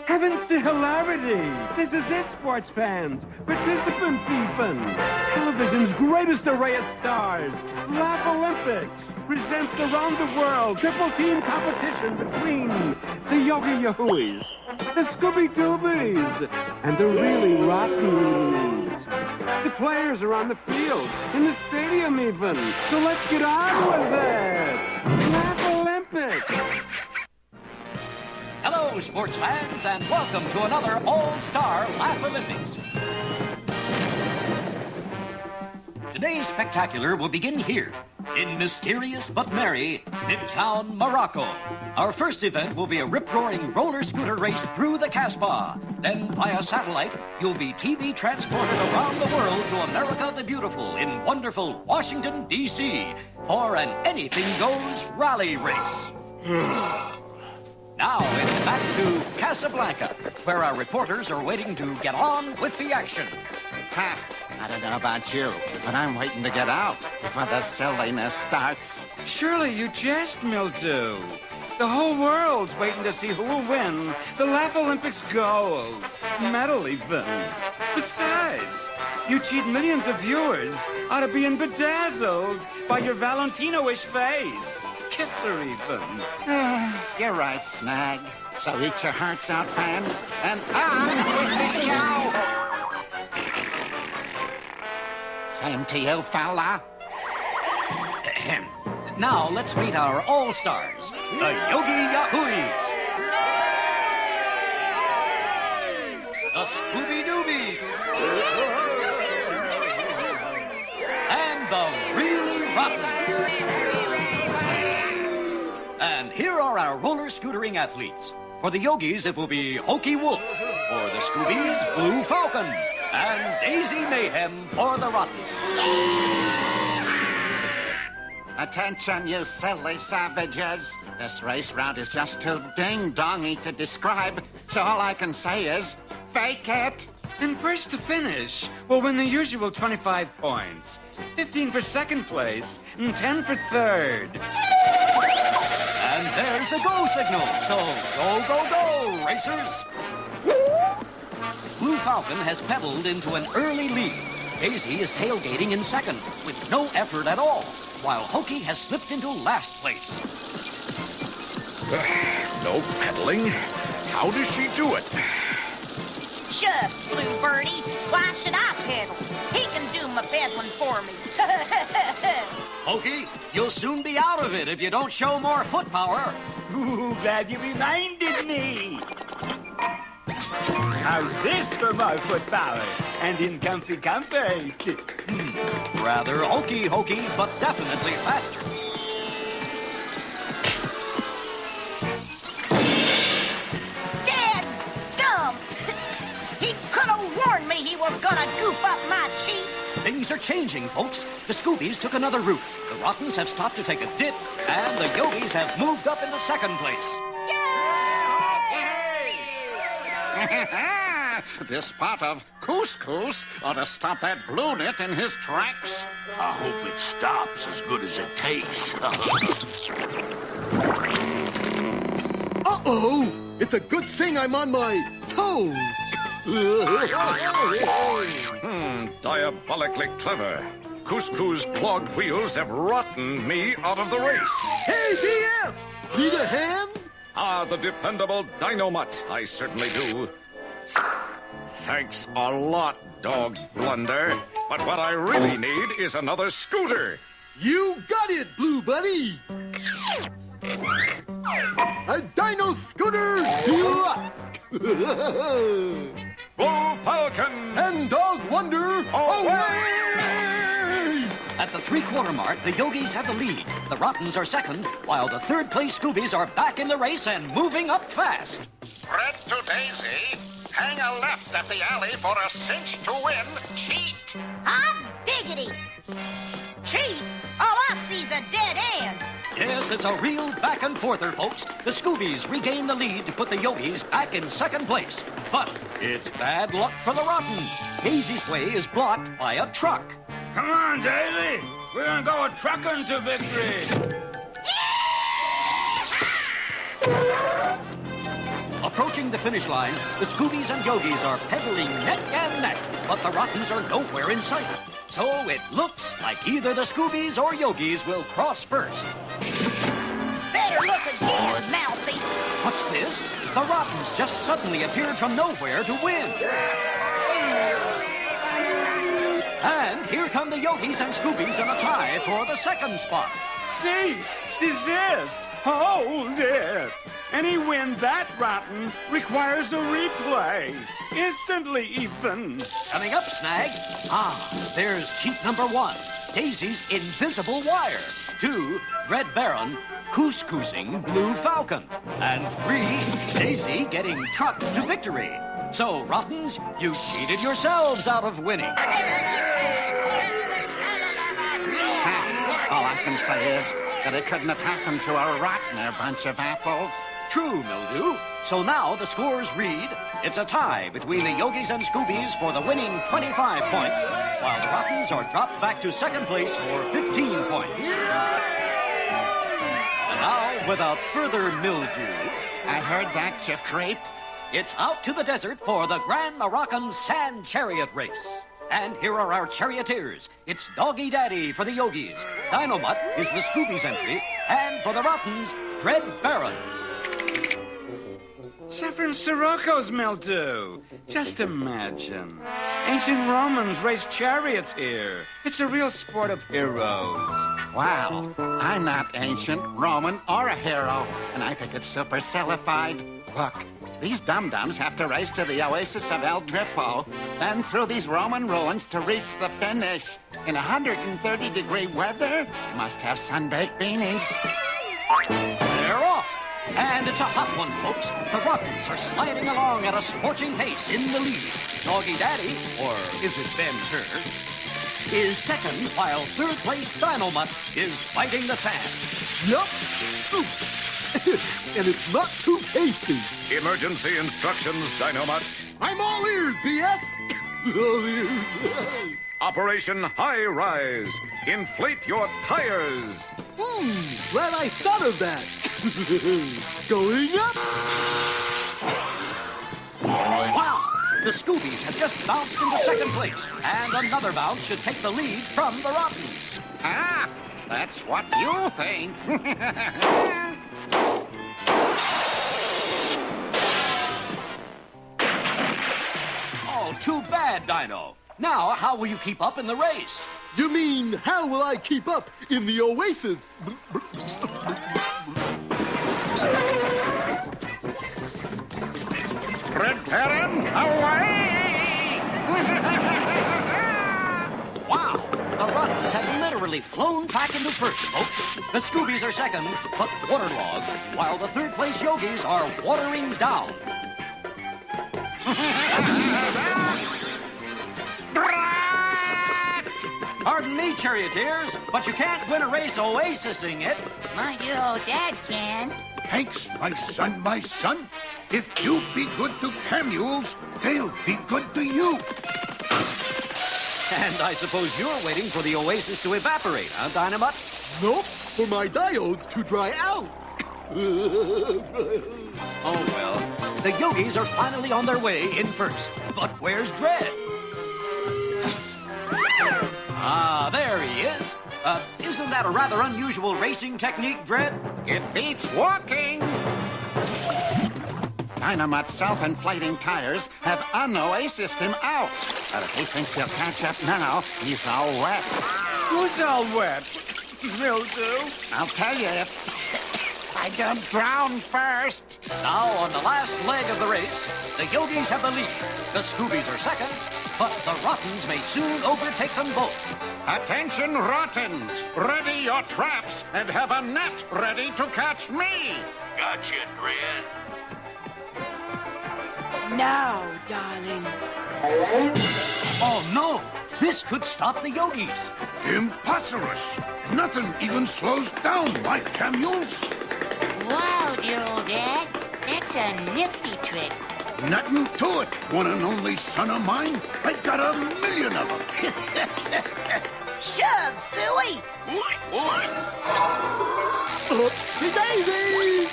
Heavens to hilarity! This is it, sports fans. Participants even. Television's greatest array of stars. Laugh Olympics presents the round-the-world triple team competition between the Yogi Yahooies, the Scooby Doobies, and the really Rottens. The players are on the field, in the stadium even. So let's get on with it. Laugh Olympics. Hello, sports fans, and welcome to another All-Star Laugh Olympics. Today's spectacular will begin here, in mysterious but merry Midtown, Morocco. Our first event will be a rip-roaring roller scooter race through the Casbah. Then, via satellite, you'll be TV transported around the world to America the Beautiful in wonderful Washington, D.C. for an anything-goes rally race. Now it's back to Casablanca, where our reporters are waiting to get on with the action. Ha! I don't know about you, but I'm waiting to get out before the silliness starts. Surely you jest, Mildew. The whole world's waiting to see who will win the Laugh Olympics gold medal even. Besides, you cheat millions of viewers out of being bedazzled by your Valentino-ish face. Kiss her even. You're right, Snag. So eat your hearts out, fans, and on with the show! Same to you, fella. Now let's meet our all-stars, the Yogi Yahooies, the Scooby Doobies, and the really Rottens. And here are our roller scootering athletes. For the Yogis, it will be Hokey Wolf. For the Scoobies, Blue Falcon. And Daisy Mayhem for the Rottens. Attention, you silly savages. This race route is just too ding-dongy to describe, so all I can say is, fake it. And first to finish will win the usual 25 points. 15 for second place, and 10 for third. And there's the go signal. So go, go, go, racers. Blue Falcon has pedaled into an early lead. Daisy is tailgating in second with no effort at all, while Hokey has slipped into last place. No pedaling? How does she do it? Shucks, Blue Birdie. Why should I pedal? He can do my pedaling for me. Hokey, you'll soon be out of it if you don't show more foot power. Ooh, glad you reminded me. How's this for my foot power? And in comfy comfort. Rather hokey, but definitely faster. Dadgum! He could have warned me he was gonna goof up my cheek. Things are changing, folks. The Scoobies took another route. The Rottens have stopped to take a dip, and the Yogis have moved up into second place. This pot of couscous ought to stop that blue nit in his tracks. I hope it stops as good as it tastes. Uh-oh! It's a good thing I'm on my toes. Diabolically clever. Couscous clogged wheels have rotten me out of the race. Hey, DF! Need a hand? Ah, the dependable Dynomutt. I certainly do. Thanks a lot, Dog Blunder. But what I really need is another scooter. You got it, Blue Buddy! A Dino Scooter Deluxe! Blue Falcon! And Dog Wonder away! At the three-quarter mark, the Yogis have the lead. The Rottens are second, while the third-place Scoobies are back in the race and moving up fast. Red to Daisy. Hang a left at the alley for a cinch to win. Cheat. Hot diggity! Cheat? All I see's a dead end. Yes, it's a real back-and-forther, folks. The Scoobies regain the lead to put the Yogis back in second place. But it's bad luck for the Rottens. Daisy's way is blocked by a truck. Come on, Daisy. We're gonna go trucking to victory. Approaching the finish line, the Scoobies and Yogis are pedaling neck and neck, but the Rottens are nowhere in sight. So it looks like either the Scoobies or Yogis will cross first. Better look again, Mouthy. What's this? The Rottens just suddenly appeared from nowhere to win. And here come the Yogis and Scoobies in a tie for the second spot. Cease! Desist! Hold it! Any win that rotten requires a replay. Instantly, Ethan. Coming up, Snag. There's cheat number 1, Daisy's invisible wire. 2, Red Baron couscousing Blue Falcon. And 3, Daisy getting trucked to victory. So, Rottens, you cheated yourselves out of winning. All I can say is that it couldn't have happened to a rottener bunch of apples. True, Mildew. So now the scores read, it's a tie between the Yogis and Scoobies for the winning 25 points, while the Rottens are dropped back to second place for 15 points. And now, without further mildew, I heard that, you creep. it's out to the desert for the Grand Moroccan Sand Chariot Race. And here are our charioteers. It's Doggy Daddy for the Yogis, Dynamut is the Scoobies' entry, and for the Rottens, Red Baron. Severin Sirocco's Mildew. Just imagine. Ancient Romans raced chariots here. It's a real sport of heroes. Wow, I'm not ancient, Roman, or a hero, and I think it's super sillified. Look, these dum-dums have to race to the oasis of El Drippo, then through these Roman ruins to reach the finish. In 130-degree weather, must have sun-baked beanies. They're off. And it's a hot one, folks. The Rottens are sliding along at a scorching pace in the lead. Doggy Daddy, or is it Ben-Hur, is second, while third place Dynamut is fighting the sand. Yup. And it's not too tasty. Emergency instructions, Dynamut. I'm all ears, BS. All ears. Operation High Rise. Inflate your tires. Glad I thought of that. Going up. Wow! The Scoobies have just bounced into second place, and another bounce should take the lead from the Rottens. Ah, that's what you think. Oh, too bad, Dino. Now, how will you keep up in the race? You mean, how will I keep up in the oasis? Red Baron, away! Wow! The Rottens have literally flown back into first, folks. The Scoobies are second, but waterlogged, while the third place Yogis are watering down. Pardon me, charioteers, but you can't win a race oasising it. My dear old dad can. Thanks, my son. If you be good to Camules, they'll be good to you. And I suppose you're waiting for the oasis to evaporate, huh, Dynamut? Nope, for my diodes to dry out. Oh, well. The Yogis are finally on their way in first. But where's Dread? Ah, there he is. Isn't that a rather unusual racing technique, Dread? It beats walking. Dynamut's self-inflating tires have unoasised him out. But if he thinks he'll catch up now, he's all wet. Who's all wet? Mildew? I'll tell you if I don't drown first. Now, on the last leg of the race, the Yogis have the lead. The Scoobies are second, but the Rottens may soon overtake them both. Attention, Rottens! Ready your traps and have a net ready to catch me! Gotcha, Dread. Now, darling. Oh, no! This could stop the Yogis. Impossible! Nothing even slows down my Camules. Wow, dear old dad. That's a nifty trick. Nothing to it, one and only son of mine. I got 1,000,000 of them. Shove, Suey! Like one. Oopsie daisy!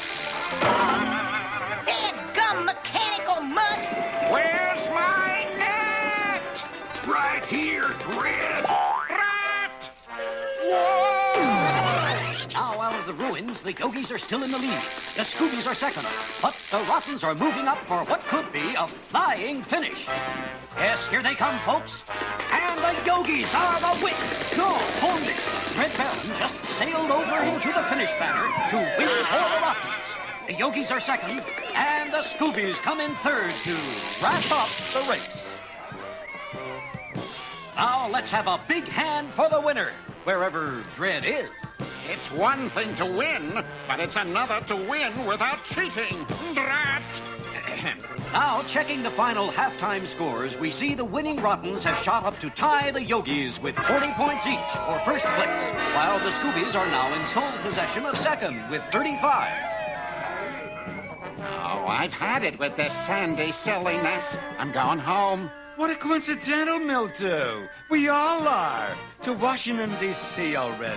Dadgum here, Dread. Rat! Now out of the ruins, the Yogis are still in the lead. The Scoobies are second, but the Rottens are moving up for what could be a flying finish. Yes, here they come, folks. And the Yogis are the win. No, hold it. Red Baron just sailed over into the finish banner to win for the Rottens. The Yogis are second, and the Scoobies come in third to wrap up the race. Now let's have a big hand for the winner, wherever Dread is. It's one thing to win, but it's another to win without cheating. Drat! Now, checking the final halftime scores, we see the winning Rottens have shot up to tie the Yogis with 40 points each for first place, while the Scoobies are now in sole possession of second with 35. Oh, I've had it with this sandy silliness. I'm going home. What a coincidental, Mildew. We all are. To Washington, D.C. already.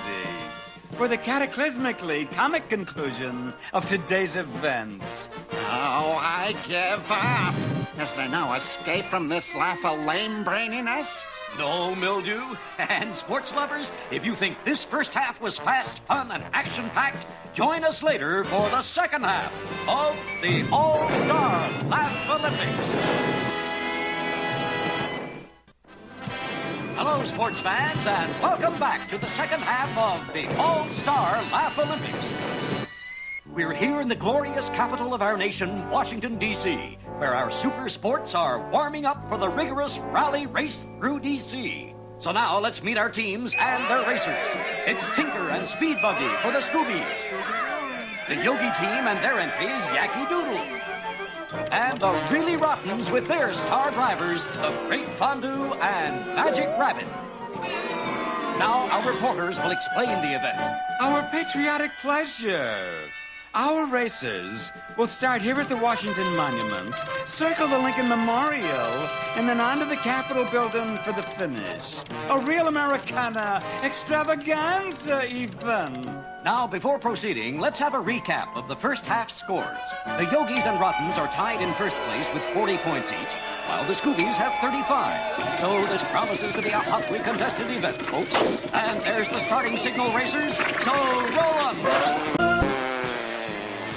For the cataclysmically comic conclusion of today's events. Oh, I give up. Is there no escape from this laugh-a-lame braininess? No, Mildew. And sports lovers, if you think this first half was fast, fun, and action-packed, join us later for the second half of the All-Star Laugh Olympics. Hello, sports fans, and welcome back to the second half of the All-Star Laugh Olympics. We're here in the glorious capital of our nation, Washington, D.C., where our super sports are warming up for the rigorous rally race through D.C. So now let's meet our teams and their racers. It's Tinker and Speed Buggy for the Scoobies. The Yogi team and their entry, Yacky Doodle. And the Really Rottens with their star drivers, the Great Fondue and Magic Rabbit. Now our reporters will explain the event. Our patriotic pleasure. Our racers will start here at the Washington Monument, circle the Lincoln Memorial, and then on to the Capitol building for the finish. A real Americana extravaganza, even. Now, before proceeding, let's have a recap of the first half scores. The Yogis and Rottens are tied in first place with 40 points each, while the Scoobies have 35. So this promises to be a hotly contested event, folks. And there's the starting signal, racers. So roll on!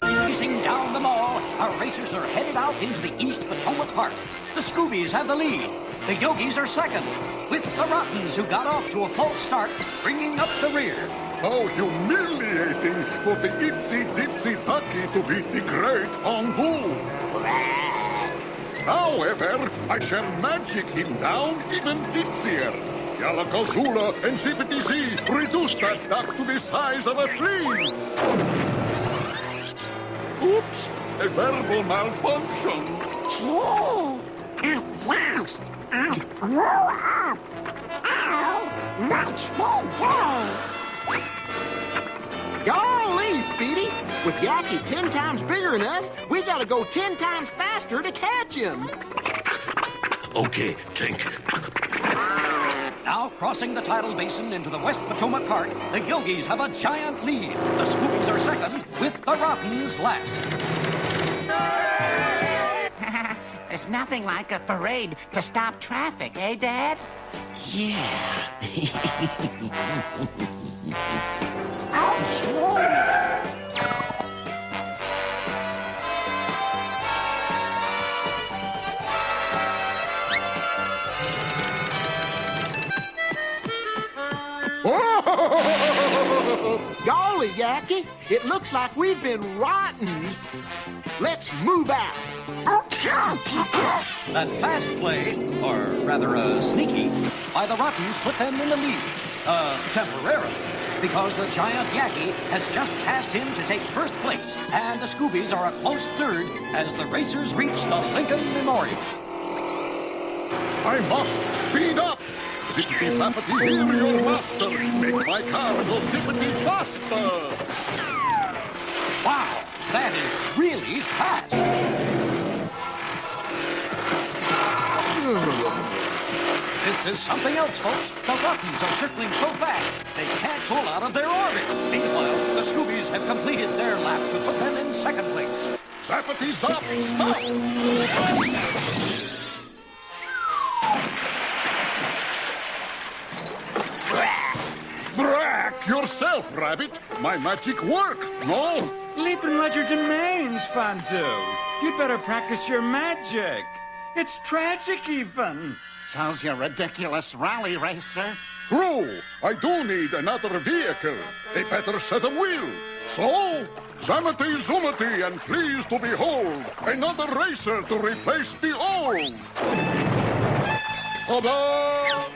Racing down the mall, our racers are headed out into the East Potomac Park. The Scoobies have the lead. The Yogis are second, with the Rottens, who got off to a false start, bringing up the rear. How humiliating for the itsy-ditsy ducky to beat the great Fondue. However, I shall magic him down even ditsier. Yalakazula and Zippity Z reduce that duck to the size of a flea. Oops, a verbal malfunction. Oh, at last, I grow up. Ow, much more dough. Golly, Speedy! With Yacky 10 times bigger than us, we gotta go 10 times faster to catch him. Okay, Tink. Now, crossing the tidal basin into the West Potomac Park, the Yogis have a giant lead. The Scoobies are second, with the Rottens last. There's nothing like a parade to stop traffic, eh, Dad? Yeah. Golly, Yacky, it looks like we've been rotten. Let's move out. That fast play, or rather sneaky, by the Rottens put them in the lead. Temporarily. Because the giant Yacky has just passed him to take first place, and the Scoobies are a close third as the racers reach the Lincoln Memorial. I must speed up. Zippity Zappity, hear your master. Make my car go zippity faster. Wow, that is really fast. This is something else, folks. The Rottens are circling so fast, they can't pull out of their orbit. Meanwhile, the Scoobies have completed their lap to put them in second place. Zappity Zap, stop! Look yourself, Rabbit. My magic worked, no? Leaping Ledger domains, Fondue. You'd better practice your magic. It's tragic, even. Sounds you ridiculous rally racer. True. I do need another vehicle. A better set of wheels. So, Zamity Zoomity, and pleased to behold another racer to replace the old. Ta-da!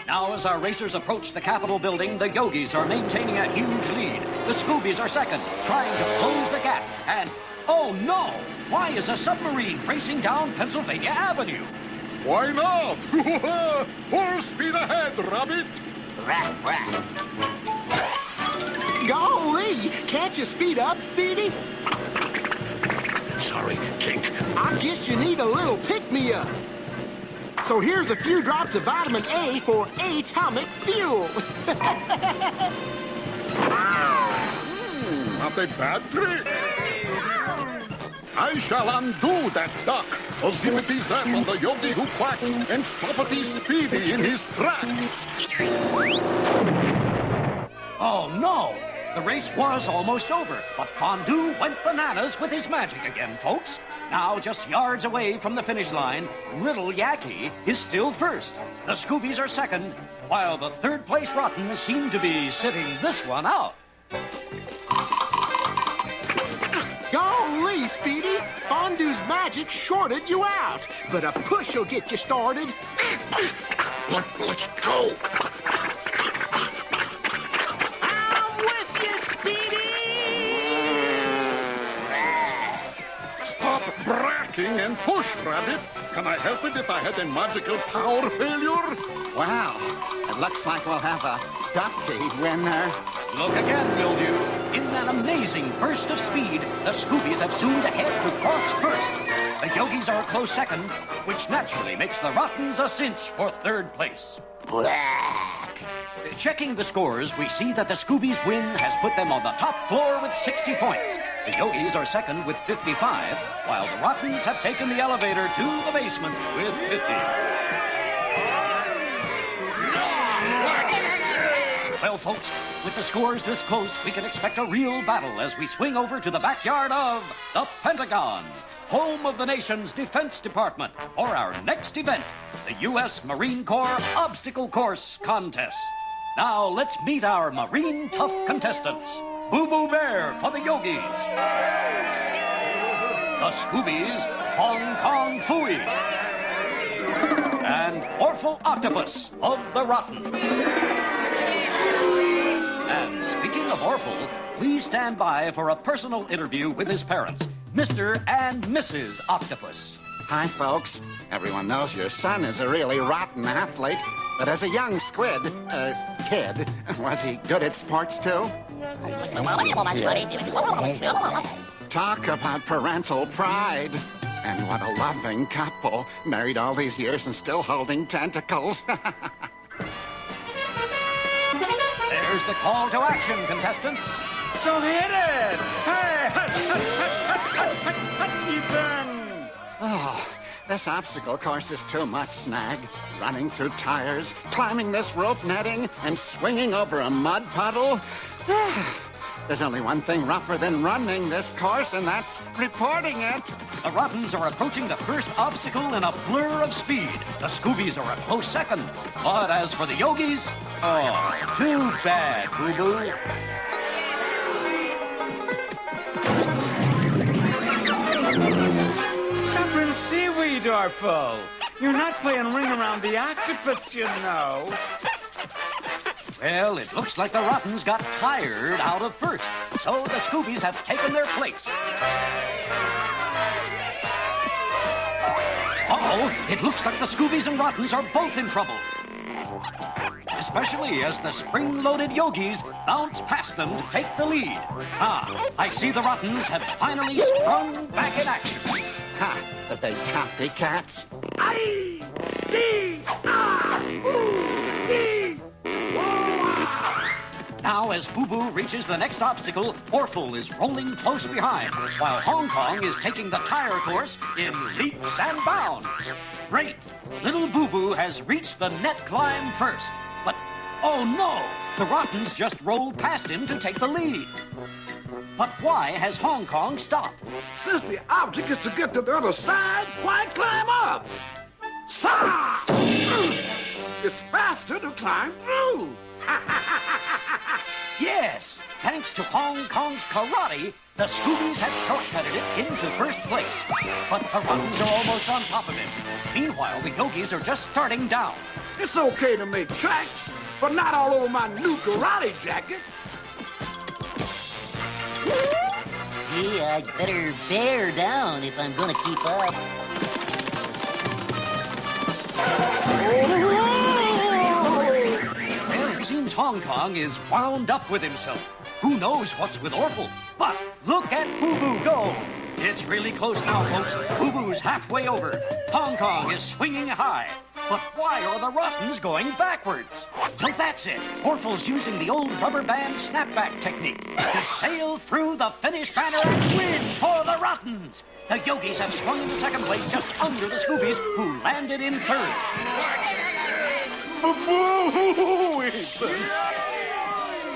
Now, as our racers approach the Capitol building, the Yogis are maintaining a huge lead. The Scoobies are second, trying to close the gap. And, oh no! Why is a submarine racing down Pennsylvania Avenue? Why not? Full speed ahead, Rabbit! Golly, can't you speed up, Speedy? Sorry, Tink. I guess you need a little pick-me-up. So here's a few drops of vitamin A for atomic fuel. Not a bad trick. I shall undo that duck, or zippity zap on the Yogi who quacks, and stoppity Speedy in his tracks. Oh no! The race was almost over, but Fondue went bananas with his magic again, folks. Now, just yards away from the finish line, Little Yaki is still first. The Scoobies are second, while the third-place Rottens seem to be sitting this one out. Golly, Speedy, Fondue's magic shorted you out, but a push will get you started. Let's go. I'm with you, Speedy! Stop bracking and push, Rabbit. Can I help it if I had a magical power failure? Wow, it looks like we'll have a ducky winner. Look again, Mildew. In that amazing burst of speed, the Scoobies have zoomed ahead to cross first. The Yogis are a close second, which naturally makes the Rottens a cinch for third place. Checking the scores, we see that the Scoobies' win has put them on the top floor with 60 points. The Yogis are second with 55, while the Rottens have taken the elevator to the basement with 50. Well, folks, with the scores this close, we can expect a real battle as we swing over to the backyard of the Pentagon, home of the nation's Defense Department, for our next event, the U.S. Marine Corps Obstacle Course Contest. Now, let's meet our Marine Tough contestants. Boo Boo Bear for the Yogis. The Scoobies, Hong Kong Phooey. And Orphle Octopus of the Rotten. And speaking of Orphle, please stand by for a personal interview with his parents, Mr. and Mrs. Octopus. Hi, folks. Everyone knows your son is a really rotten athlete, but as a young kid, was he good at sports too? Talk about parental pride. And what a loving couple, married all these years and still holding tentacles. There's the call to action, contestants. So hit it! Hey, hut, even! Oh, this obstacle course is too much, Snag. Running through tires, climbing this rope netting, and swinging over a mud puddle. There's only one thing rougher than running this course, and that's reporting it. The Rottens are approaching the first obstacle in a blur of speed. The Scoobies are a close second. But as for the Yogis, oh, too bad, Boo Boo. Suffering seaweed, Orphle. You're not playing ring around the octopus, you know. Well, it looks like the Rottens got tired out of first, so the Scoobies have taken their place. Uh-oh, it looks like the Scoobies and Rottens are both in trouble. Especially as the spring-loaded Yogis bounce past them to take the lead. Ah, I see the Rottens have finally sprung back in action. Ha, the big copycats. Now, as Boo Boo reaches the next obstacle, Orphle is rolling close behind, while Hong Kong is taking the tire course in leaps and bounds. Great! Little Boo Boo has reached the net climb first. But Oh, no! The Rottens just rolled past him to take the lead. But why has Hong Kong stopped? Since the object is to get to the other side, why climb up? Sa! It's faster to climb through. Yes, thanks to Hong Kong's karate, the Scoobies have shortcutted it into first place. But the Rottens are almost on top of it. Meanwhile, the Yogis are just starting down. It's okay to make tracks, but not all over my new karate jacket. Yeah, I'd better bear down if I'm gonna keep up. Well, it seems Hong Kong is wound up with himself. Who knows what's with Orphle? But look at Boo Boo go! It's really close now, folks. Boo Boo's halfway over. Hong Kong is swinging high. But why are the Rottens going backwards? So that's it. Orphle's using the old rubber band snapback technique to sail through the finish banner and win for the Rottens. The Yogis have swung into second place just under the Scoobies, who landed in third.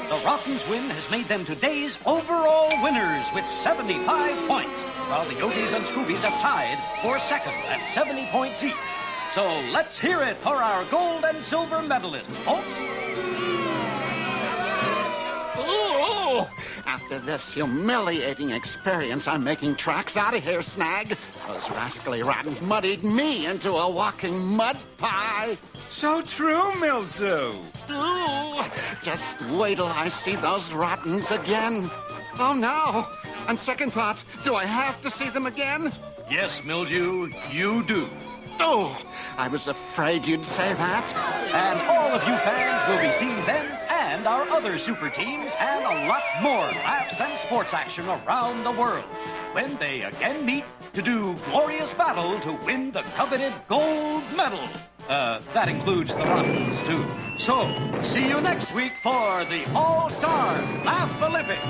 The Rottens' win has made them today's overall winners with 75 points, while the Yogis and Scoobies have tied for second at 70 points each. So let's hear it for our gold and silver medalists, folks. Ooh! After this humiliating experience, I'm making tracks out of here, Snag. Those rascally Rottens muddied me into a walking mud pie. So true, Mildew. Ooh! Just wait till I see those Rottens again. Oh, no. On second thought, do I have to see them again? Yes, Mildew, you do. Oh, I was afraid you'd say that. And all of you fans will be seeing them and our other super teams and a lot more laughs and sports action around the world when they again meet to do glorious battle to win the coveted gold medal. That includes the Rottens, too. So, see you next week for the All-Star Laugh Olympics.